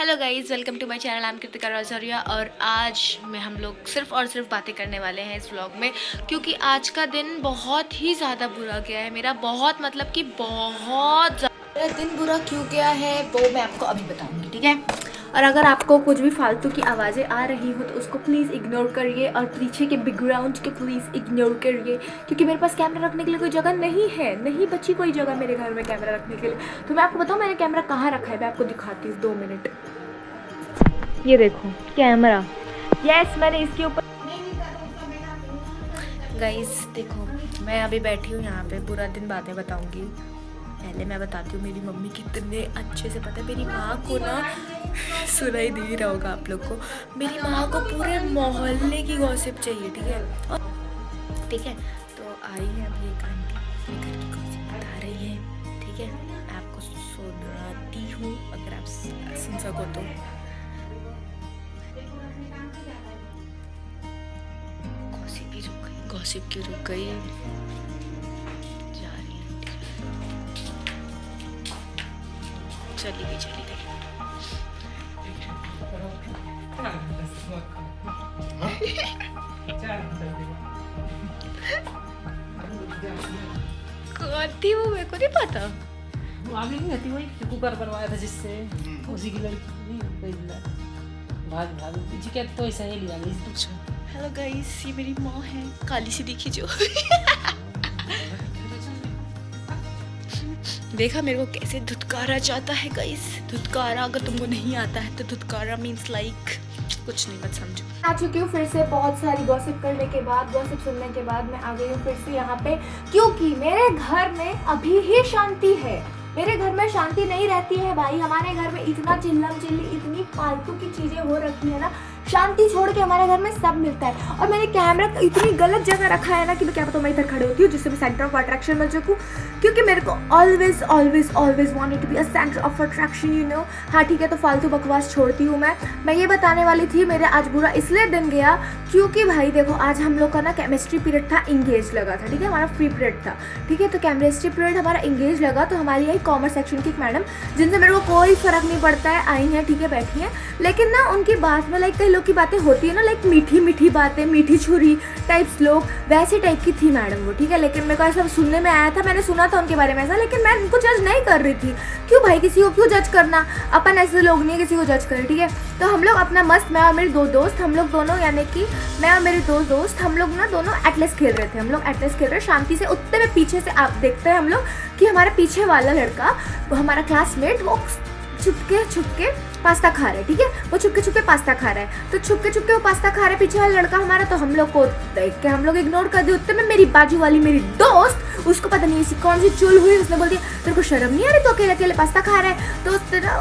Hello guys, welcome to my channel. I am Kritika Raujariya और आज में हम लोग सिर्फ और सिर्फ बातें करने वाले हैं इस व्लॉग में, क्योंकि आज का दिन बहुत ही ज़्यादा बुरा गया है मेरा। बहुत मतलब कि बहुत ज़्यादा दिन बुरा क्यों गया है वो मैं आपको अभी बताऊंगी, ठीक है। और अगर आपको कुछ भी फालतू की आवाज़ें आ रही हो तो उसको प्लीज़ इग्नोर करिए और पीछे के बैकग्राउंड के प्लीज़ इग्नोर करिए, क्योंकि मेरे पास कैमरा रखने के लिए कोई जगह नहीं है, नहीं बची कोई जगह मेरे घर में कैमरा रखने के लिए। तो मैं आपको बताऊँ मैंने कैमरा कहाँ रखा है, मैं आपको दिखाती हूँ 2 मिनट। ये देखो कैमरा, यस मैंने इसके ऊपर। गाइस देखो, मैं अभी बैठी हूँ यहाँ पे, पूरा दिन बातें बताऊँगी। पहले मैं बताती हूँ मेरी मम्मी कितने अच्छे से, पता है मेरी माँ को ना सुनाई दे रहा होगा आप लोग को, मेरी माँ को पूरे मोहल्ले की गॉसिप चाहिए, ठीक है। और ठीक है, तो आई है अभी एक आंटी अपने घर की गॉसिप बता रही है, ठीक है। मैं आपको सुनाती हूँ अगर आप सुन सको तो। गॉसिप की रुक गई, जा रही है चली गई। कौन थी वो मेरे को नहीं पता। वो आगे नहीं रहती, वही कुकर बनवाया था जिससे उसी की लड़की भाग भाग जी क्या तो ऐसा ही लिया कुछ। हेलो गाइस, ये मेरी माँ है, काली सी दिखी जो देखा मेरे को कैसे धुतकारा जाता है गाइस। धुतकारा अगर तुमको नहीं आता है तो धुतकारा मीन्स लाइक कुछ नहीं, मत समझो। आ चुकी हूँ फिर से बहुत सारी गॉसिप करने के बाद, गॉसिप सुनने के बाद मैं आ गई हूँ फिर से यहाँ पे, क्योंकि मेरे घर में अभी ही शांति है। मेरे घर में शांति नहीं रहती है भाई, हमारे घर में इतना चिल्लम चिल्ली, इतनी फालतू की चीज़ें हो रखी है ना, शांति छोड़ के हमारे घर में सब मिलता है। और मैंने कैमरा इतनी गलत जगह रखा है ना कि मैं क्या बताऊँ, मैं इधर खड़ी होती हूँ जिससे मैं सेंटर ऑफ अट्रैक्शन बन सकूँ, क्योंकि मेरे को always always always wanted to be a centre of attraction, you know. हाँ ठीक है, तो फालतू बकवास छोड़ती हूँ मैं ये बताने वाली थी मेरा आज बुरा इसलिए दिन गया क्योंकि भाई देखो, आज हम लोग का ना केमिस्ट्री पीरियड था, इंगेज लगा था, ठीक है, हमारा फ्री पीरियड था, ठीक है। तो केमिस्ट्री पीरियड हमारा इंगेज लगा, तो हमारी आई कॉमर्स सेक्शन की एक मैडम जिनसे मेरे को कोई फर्क नहीं पड़ता है, आई हैं, ठीक है, बैठी हैं, लेकिन ना उनकी बात में लाइक कई लोग की बातें होती है ना, लाइक मीठी मीठी बातें, मीठी छुरी टाइप्स लोग, वैसे टाइप की थी मैडम वो, ठीक है। लेकिन मेरे को ऐसा सुनने में आया था, मैंने सुना था उनके बारे में ऐसा, लेकिन मैं उनको जज नहीं कर रही थी। क्यों भाई, किसी को क्यों जज करना, अपन ऐसे लोग नहीं किसी को जज करें, ठीक है। तो हम लोग अपना मस्त, मैं और मेरे 2 दोस्त, हम लोग दोनों यानी कि मैं और मेरे 2 दोस्त, हम लोग ना दोनों एटलस खेल रहे थे, हम लोग एटलस खेल रहे शांति से। उतने में पीछे से आप देखते हैं हम लोग कि हमारे पीछे वाला लड़का, वो हमारा क्लासमेट, वो छुपके पास्ता खा रहा है, ठीक है, वो छुपके पास्ता खा रहा है। तो छुपके वो पास्ता खा रहा है पीछे वाला लड़का हमारा, तो हम लोग को देख के हम लोग इग्नोर कर दिए। उतने में मेरी बाजू वाली मेरी दोस्त, उसको पता नहीं ऐसी कौन सी चुल हुई, उसने बोल दिया तेरे को शर्म नहीं आ रही, तो अकेले अकेले पास्ता खा रहा है। तो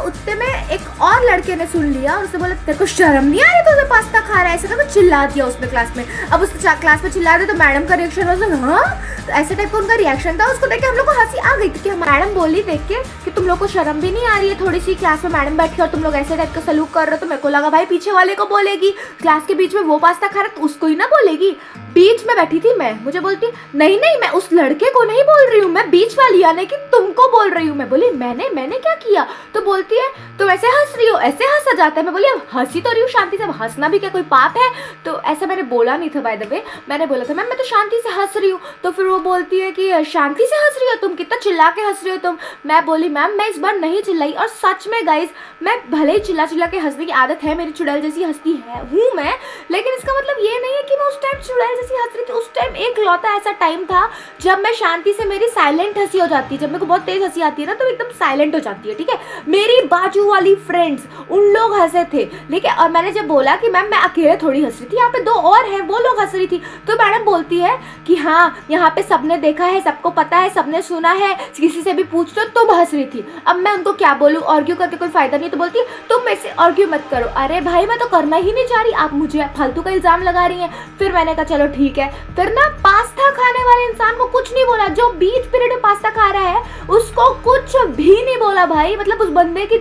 उतने में एक और लड़के ने सुन लिया और उसने बोला तेरे को शर्म नहीं आ रही, तो पास्ता खा रहा है, ऐसे तो चिल्ला दिया उसने क्लास में। अब उसने क्लास में चिल्ला दिया तो मैडम का रिएक्शन was हाँ, तो ऐसे टाइप का उनका रिएक्शन था। उसको देख के हम लोग को हंसी आ गई, क्योंकि मैडम बोली देख के कि तुम लोग को शर्म भी नहीं आ रही है, थोड़ी सी क्लास में मैडम बैठी और तुम लोग ऐसे टाइप का सलूक कर रहे हो। तो मेरे को लगा भाई पीछे वाले को बोलेगी, क्लास के बीच में वो पास्ता खा रहा तो उसको ही ना बोलेगी। बीच में बैठी थी मैं, मुझे बोलती नहीं मैं उस लड़के को नहीं बोल रही हूँ, मैं बीच वाली यानी कि तुमको बोल रही हूँ। मैं बोली मैंने क्या किया, तो बोलती है तुम ऐसे हंस रही हो, ऐसे हंसा जाता है। मैं बोली अब हंसी तो रही हूँ शांति से, हंसना भी क्या कोई पाप है। तो ऐसा मैंने बोला नहीं था, बाय द वे मैंने बोला था मैम मैं तो शांति से हंस रही हूँ। तो फिर वो बोलती है कि शांति से हंस रही हो तुम, कितना चिल्ला के हंस रही हो तुम। मैं बोली मैम मैं इस बार नहीं चिल्लाई, और सच में गाइस मैं भले ही चिल्ला के हंसने की आदत है मेरी, चुड़ैल जैसी हंसती है हूँ मैं, लेकिन इसका मतलब ये नहीं है कि मैं उस टाइम चुड़ैल जैसी हंस रही थी। उस टाइम एक लौता ऐसा टाइम था जब मैं शांति से, मेरी साइलेंट हंसी हो जाती है, जब मेरे को बहुत तेज हंसी आती है ना तो एकदम साइलेंट हो जाती है, ठीक है। मेरी बाजू वाली फ्रेंड्स उन लोग हंसे थे, ठीक है, और मैंने जब बोला कि मैम मैं अकेले थोड़ी हंस रही थी, यहाँ पे 2 और हैं वो लोग हंस रही थी, तो मैडम बोलती है कि हाँ यहाँ पे सबने देखा है, सबको पता है, सबने सुना है, किसी से भी पूछ लो तुम हंस रही थी। अब मैं उनको क्या बोलूँ, आर्ग्यू करके कोई फायदा नहीं। तो बोलती है तुम मेरे से आर्ग्यू मत करो। अरे भाई मैं तो करना ही नहीं चाह रही, आप मुझे फालतू का इल्जाम लगा रही हैं। फिर मैंने कहा चलो ठीक है, फिर ना पास्ता खाने वाले इंसान को कुछ नहीं बोला, जो बीच पीरियड में पास्ता खा रहा है उसको कुछ भी नहीं बोला भाई। मतलब उस बंदे की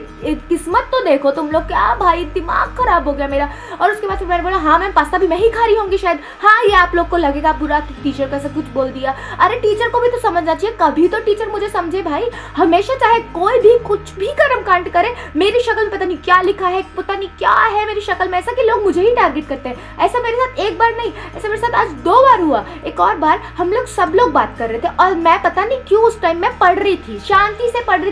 किस्मत तो देखो तुम लोग, क्या भाई, दिमाग खराब हो गया मेरा। और उसके बाद फिर मैंने बोला हाँ मैम पास्ता भी मैं ही खा रही होंगी शायद, हाँ ये आप लोग को लगेगा बुरा कि टीचर का सब कुछ बोल दिया। अरे टीचर को भी तो समझना चाहिए, कभी तो टीचर मुझे समझे भाई। हमेशा चाहे कोई भी कुछ भी कर्म कांड करे, मेरी शक्ल में पता नहीं क्या लिखा है, पता नहीं क्या है मेरी शक्ल में, ऐसा कि लोग मुझे ही टारगेट करते हैं। ऐसा मेरे साथ एक बार नहीं, ऐसा मेरे साथ आज 2 बार हुआ। एक और बार हम लोग सब लोग बात कर रहे थे और मैं पता नहीं क्यों उस टाइम मैं पढ़ रही थी, शांति से पढ़ रही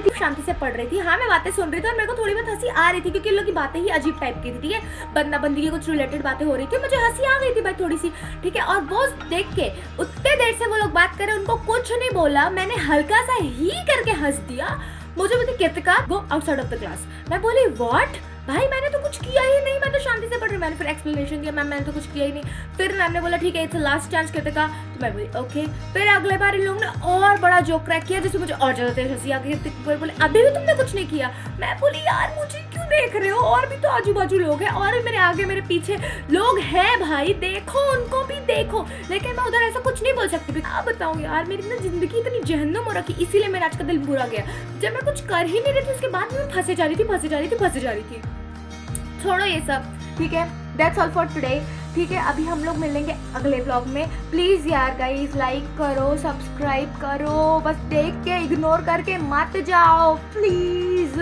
थी। हाँ मैं बातें सुन रही थी और मेरे को थोड़ी बहुत हंसी आ रही थी क्योंकि इन लोग की बातें ही अजीब टाइप की थी, ठीक है, बंदा बंदी की कुछ रिलेटेड बातें हो रही थी, मुझे हंसी आ गई थी भाई थोड़ी सी, ठीक है। और वो देख के उतने देर से वो लोग बात कर रहे, उनको कुछ नहीं बोला, मैंने हल्का सा ही करके हंस दिया। मुझे बोलती Kritika go outside of the class. मैं बोली व्हाट भाई, मैंने तो कुछ किया ही नहीं, मैं तो शांति से पढ़ रही। मैंने फिर एक्सप्लेनेशन दिया मैम मैंने तो कुछ किया ही नहीं। फिर मैम ने बोला ठीक है इट्स लास्ट चांस कृतिका, तो मैं बोली ओके। फिर अगले बार इन लोगों ने और बड़ा जोक क्रैक किया जिससे मुझे और ज्यादा तेज हंसी आ गई। बोले अभी भी तुमने कुछ नहीं किया। मैं बोली यार मुझे क्यों देख रहे हो, और भी तो आजू बाजू लोग हैं, और भी मेरे आगे मेरे पीछे लोग हैं भाई, देखो उनको भी देखो। लेकिन मैं उधर ऐसा कुछ नहीं बोल सकती। क्या बताऊँ यार, मेरी ना जिंदगी इतनी जहन्नुम हो रखी, इसीलिए मेरा आज का दिल बुरा गया। जब मैं कुछ कर ही नहीं रही थी उसके बाद मैं फंसे जा रही थी। छोड़ो ये सब, ठीक है, दैट्स ऑल फॉर टुडे, ठीक है। अभी हम लोग मिलेंगे अगले व्लॉग में। प्लीज़ यार गाइस लाइक करो, सब्सक्राइब करो, बस देख के इग्नोर करके मत जाओ प्लीज़।